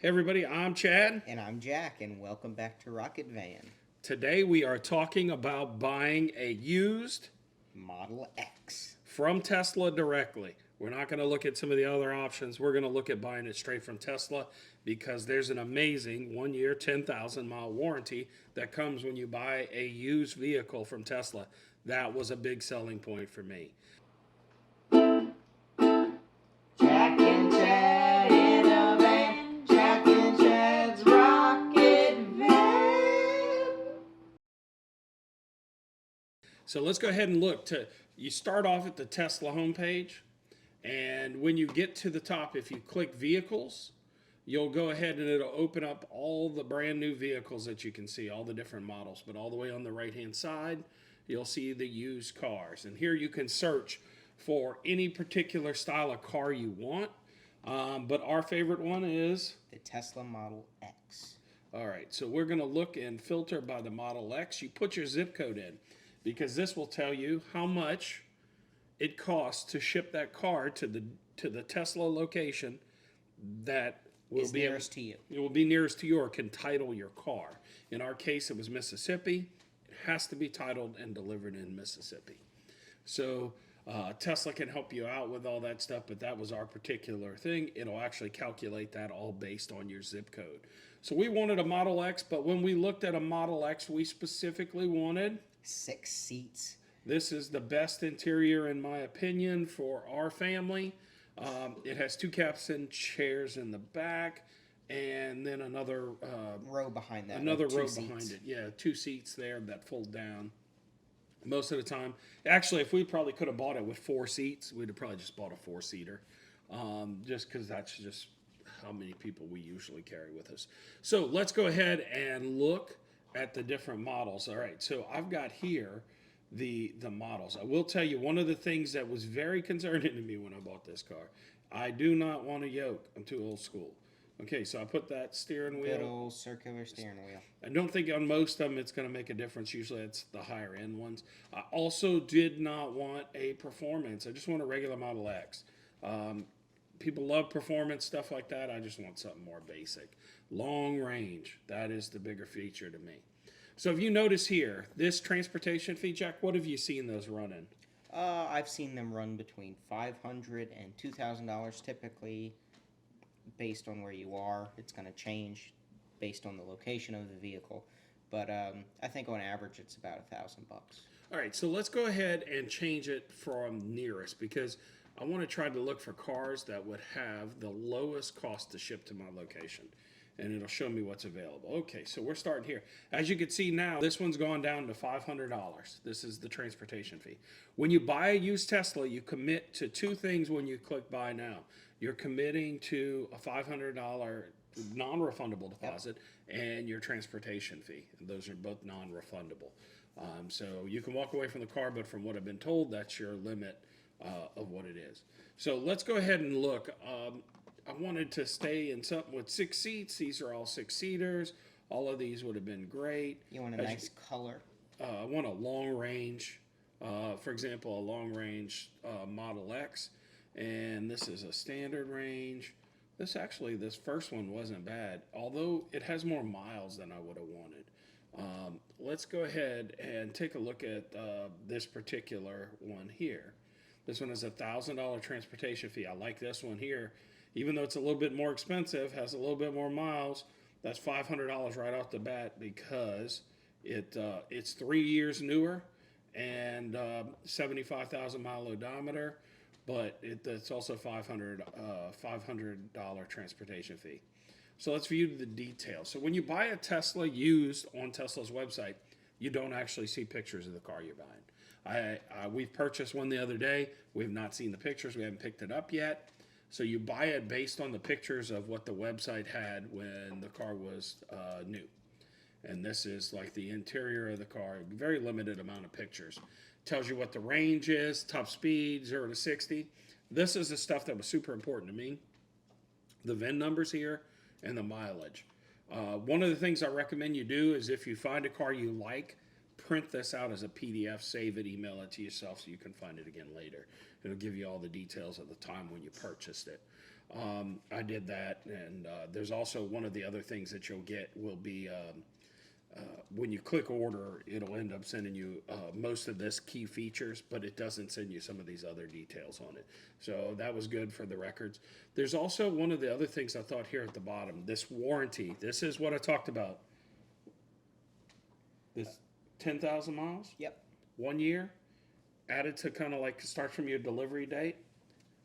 Hey everybody, I'm Chad. And I'm Jack, and welcome back to Rocket Van Today we are talking about buying a used Model X. from Tesla directly. We're not going to look at some of the other options. We're going to look at buying it straight from Tesla because there's an amazing 1 year, 10,000 mile warranty that comes when you buy a used vehicle from Tesla. That was a big selling point for me. Jack and Chad in a van. Jack and Chad's Rocket Van. So let's go ahead and look to you start off at the Tesla homepage, and when you get to the top, if you click vehicles, you'll go ahead and it'll open up all the brand new vehicles that you can see, all the different models. But all the way on the right hand side, you'll see the used cars. And here you can search for any particular style of car you want. But our favorite one is, The Tesla Model X. all right, so we're going to look and filter by the Model X. You put your zip code in because this will tell you how much it costs to ship that car to the Tesla location that will Is be nearest to you. It will be nearest to you or can title your car. In our case, it was Mississippi. It has to be titled and delivered in Mississippi. So Tesla can help you out with all that stuff, but that was our particular thing. It'll actually calculate that all based on your zip code. So we wanted a Model X, but when we looked at a Model X, we specifically wanted 6 seats. this is the best interior, in my opinion, for our family. It has two captain chairs in the back, and then another Row behind that. another with 2 row seats. behind it. Yeah, 2 seats there that fold down. Most of the time, actually, if we probably could have bought it with 4 seats, we'd have probably just bought a 4-seater, just because that's just how many people we usually carry with us. So let's go ahead and look at the different models. All right, so I've got here the models. I will tell you one of the things that was very concerning to me when I bought this car. I do not want a yoke. I'm too old school. Okay, so I put that steering Good wheel. old circular steering wheel. I don't think on most of them it's going to make a difference. Usually it's the higher end ones. I also did not want a performance. I just want a regular Model X. People love performance, stuff like that. I just want something more basic. Long range, that is the bigger feature to me. So if you notice here, this transportation fee, Jack, what have you seen those running? I've seen them run between $500 and $2,000 typically. Based on where you are, it's going to change based on the location of the vehicle. But I think on average it's about $1,000. All right, so let's go ahead and change it from nearest because I want to try to look for cars that would have the lowest cost to ship to my location. And it'll show me what's available. Okay, so we're starting here. As you can see now, this one's gone down to $500. This is the transportation fee. When you buy a used Tesla, you commit to two things when you click buy now. You're committing to a $500 non-refundable deposit and your transportation fee. And those are both non-refundable. So you can walk away from the car, but from what I've been told, that's your limit of what it is. So let's go ahead and look. I wanted to stay in something with 6 seats. These are all 6-seaters. All of these would have been great. You want a nice color. I want a long range, for example, a long range Model X. And this is a standard range. This first one wasn't bad, although it has more miles than I would have wanted. Let's go ahead and take a look at this particular one here. This one is a $1,000 transportation fee. I like this one here. Even though it's a little bit more expensive, has a little bit more miles, that's $500 right off the bat because it's 3 years newer and 75,000 mile odometer, but it's also $500 transportation fee. So let's view the details. So when you buy a Tesla used on Tesla's website, you don't actually see pictures of the car you're buying. We've purchased one the other day. We have not seen the pictures. We haven't picked it up yet. So you buy it based on the pictures of what the website had when the car was new. And this is like the interior of the car, very limited amount of pictures. Tells you what the range is, top speed, 0 to 60. This is the stuff that was super important to me. The VIN numbers here and the mileage. One of the things I recommend you do is if you find a car you like, print this out as a PDF, save it, email it to yourself so you can find it again later. It'll give you all the details at the time when you purchased it. I did that, and there's also one of the other things that you'll get will be when you click order, it'll end up sending you most of this key features, but it doesn't send you some of these other details on it. So that was good for the records. There's also one of the other things I thought here at the bottom, this warranty. This is what I talked about. This 10,000 miles, Yep. 1 year, added to kind of like start from your delivery date.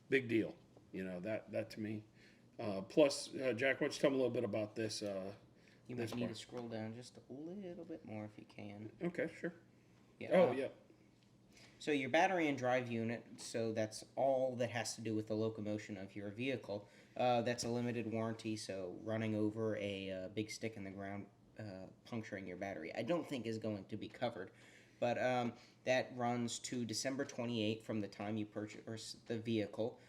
Big deal. You know, that to me. Plus, Jack, why don't you tell me a little bit about this? You This might need part. to scroll down just a little bit more if you can. Okay, sure. Yeah. Oh, yeah. So your battery and drive unit, so that's all that has to do with the locomotion of your vehicle. That's a limited warranty, so running over a big stick in the ground, puncturing your battery, I don't think is going to be covered. But that runs to December 28th from the time you purchase the vehicle.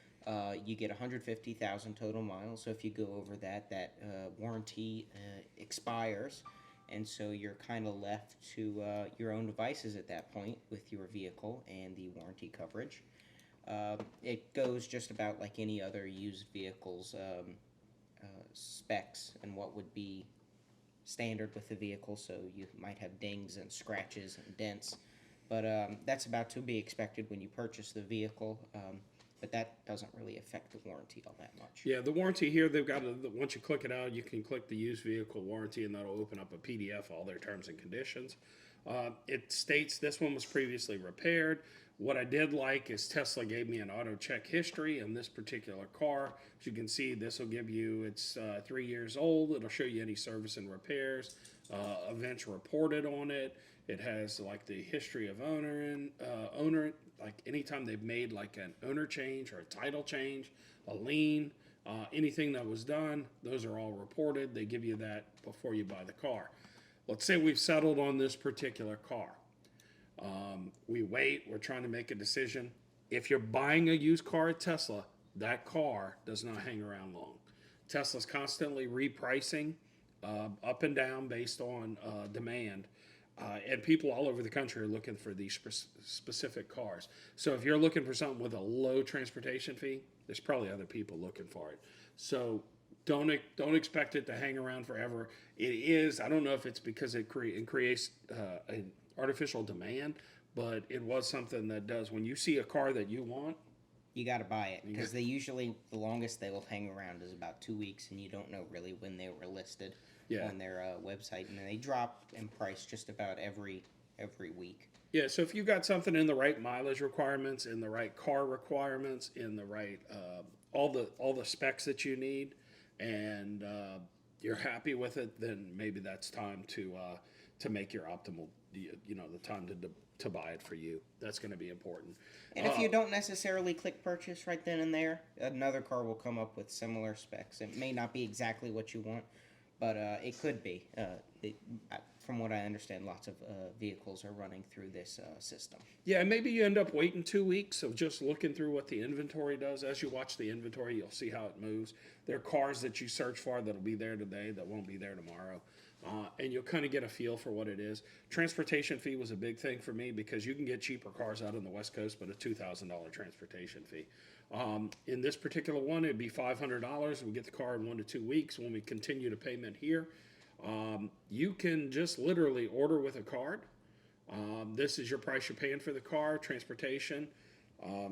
You get 150,000 total miles, so if you go over that, warranty expires. And so you're kind of left to your own devices at that point with your vehicle and the warranty coverage. It goes just about like any other used vehicle's specs and what would be standard with the vehicle. So you might have dings and scratches and dents, but that's about to be expected when you purchase the vehicle. But that doesn't really affect the warranty all that much. Yeah, the warranty here, they've got once you click it out, you can click the used vehicle warranty, and that'll open up a PDF, all their terms and conditions. It states this one was previously repaired. What I did like is Tesla gave me an Autocheck history in this particular car. As you can see, this will give you, it's 3 years old. It'll show you any service and repairs, events reported on it. It has like the history of owner, like anytime they've made like an owner change or a title change, a lien, anything that was done, those are all reported. They give you that before you buy the car. Let's say we've settled on this particular car. We wait, we're trying to make a decision. If you're buying a used car at Tesla, that car does not hang around long. Tesla's constantly repricing up and down based on demand. And people all over the country are looking for these specific cars. So if you're looking for something with a low transportation fee, there's probably other people looking for it. So don't expect it to hang around forever. It is. I don't know if it's because it creates an artificial demand, but it was something that does. When you see a car that you want, you got to buy it because they usually the longest they will hang around is about 2 weeks, and you don't know really when they were listed on their website, and they drop in price just about every week. Yeah, so if you got something in the right mileage requirements, in the right car requirements, in the right all the specs that you need, and you're happy with it, then maybe that's time to make your optimal, the time to buy it for you. That's going to be important. And if you don't necessarily click purchase right then and there, another car will come up with similar specs. It may not be exactly what you want, but it could be. From what I understand, lots of vehicles are running through this system. Yeah, and maybe you end up waiting 2 weeks of just looking through what the inventory does. As you watch the inventory, you'll see how it moves. There are cars that you search for that'll be there today that won't be there tomorrow. And you'll kind of get a feel for what it is. Transportation fee was a big thing for me because you can get cheaper cars out on the West Coast, but a $2,000 transportation fee. In this particular one, it'd be $500. We get the car in 1 to 2 weeks. When we continue to payment here, you can just literally order with a card. This is your price you're paying for the car, transportation.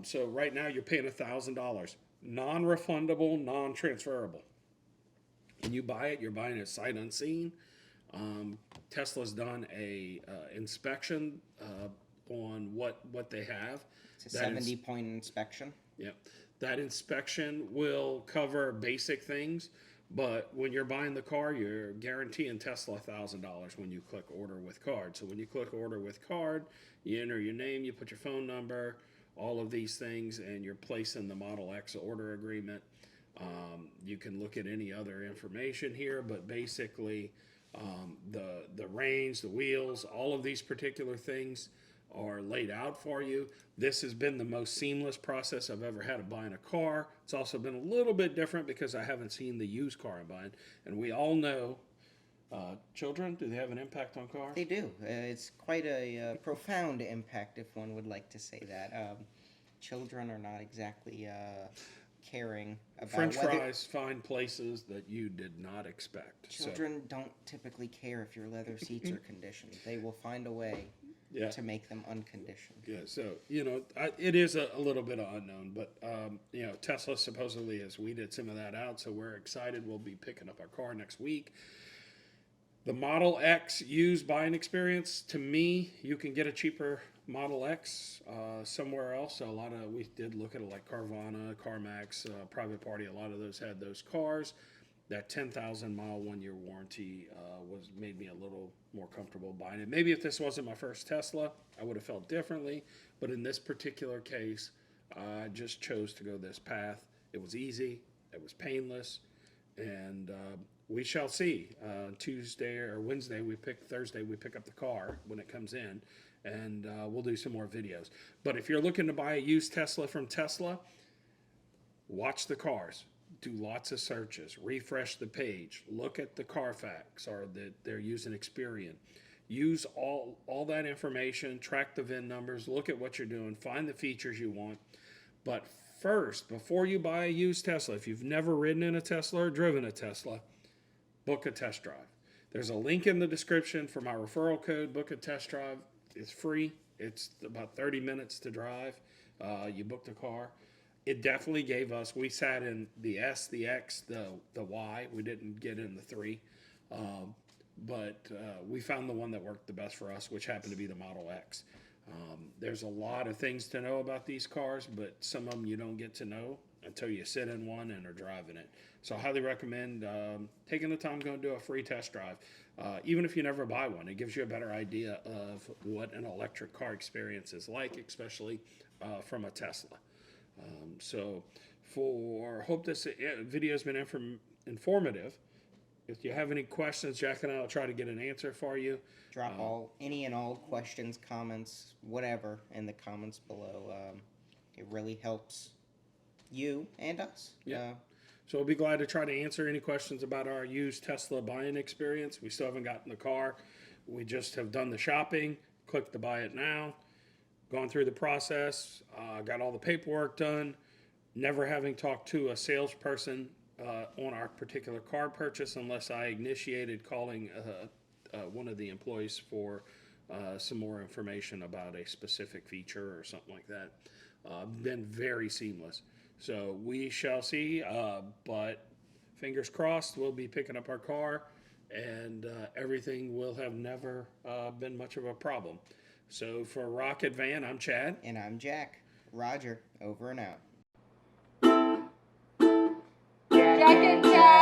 So right now you're paying $1,000, non-refundable, non-transferable. When you buy it, you're buying it sight unseen. Tesla's done a inspection on what they have. It's a 70-point inspection. Yep. That inspection will cover basic things, but when you're buying the car, you're guaranteeing Tesla $1,000 when you click order with card. So when you click order with card, you enter your name, you put your phone number, all of these things, and you're placing the Model X order agreement. You can look at any other information here, but basically the range, the wheels, all of these particular things are laid out for you. This has been the most seamless process I've ever had of buying a car. It's also been a little bit different because I haven't seen the used car I'm buying. And we all know, children, do they have an impact on cars? They do. It's quite a profound impact, if one would like to say that. Children are not exactly caring about French whether fries find places that you did not expect. children don't typically care if your leather seats are conditioned. They will find a way Yeah. to make them unconditioned. Yeah, so, it is a little bit of unknown, but, Tesla supposedly has weeded some of that out, so we're excited. We'll be picking up our car next week. The Model X used buying experience, to me, you can get a cheaper Model X somewhere else. So we did look at it like Carvana, CarMax, Private Party. A lot of those had those cars. That 10,000 mile 1 year warranty made me a little more comfortable buying it. Maybe if this wasn't my first Tesla, I would have felt differently. But in this particular case, I just chose to go this path. It was easy. It was painless. And we shall see. Tuesday or Wednesday, Thursday, we pick up the car when it comes in. And we'll do some more videos. But if you're looking to buy a used Tesla from Tesla, watch the cars. Do lots of searches, refresh the page, look at the Carfax or they're using Experian. Use all that information, track the VIN numbers, look at what you're doing, find the features you want. But first, before you buy a used Tesla, if you've never ridden in a Tesla or driven a Tesla, book a test drive. There's a link in the description for my referral code, book a test drive. It's free. It's about 30 minutes to drive. You book the car. It definitely gave us, we sat in the S, the X, the Y. We didn't get in the 3. But we found the one that worked the best for us, which happened to be the Model X. There's a lot of things to know about these cars, but some of them you don't get to know until you sit in one and are driving it. So I highly recommend taking the time going to do a free test drive. Even if you never buy one, it gives you a better idea of what an electric car experience is like, especially from a Tesla. Hope this video has been informative. If you have any questions, Jack and I will try to get an answer for you. Drop any and all questions, comments, whatever in the comments below. It really helps you and us. Yeah. So we'll be glad to try to answer any questions about our used Tesla buying experience. We still haven't gotten the car. We just have done the shopping, clicked to buy it now, gone through the process, got all the paperwork done, never having talked to a salesperson on our particular car purchase unless I initiated calling one of the employees for some more information about a specific feature or something like that. Been very seamless. So we shall see, but fingers crossed we'll be picking up our car and everything will have never been much of a problem. So for Rocket Van, I'm Chad. And I'm Jack. Roger, over and out. Jack and Chad.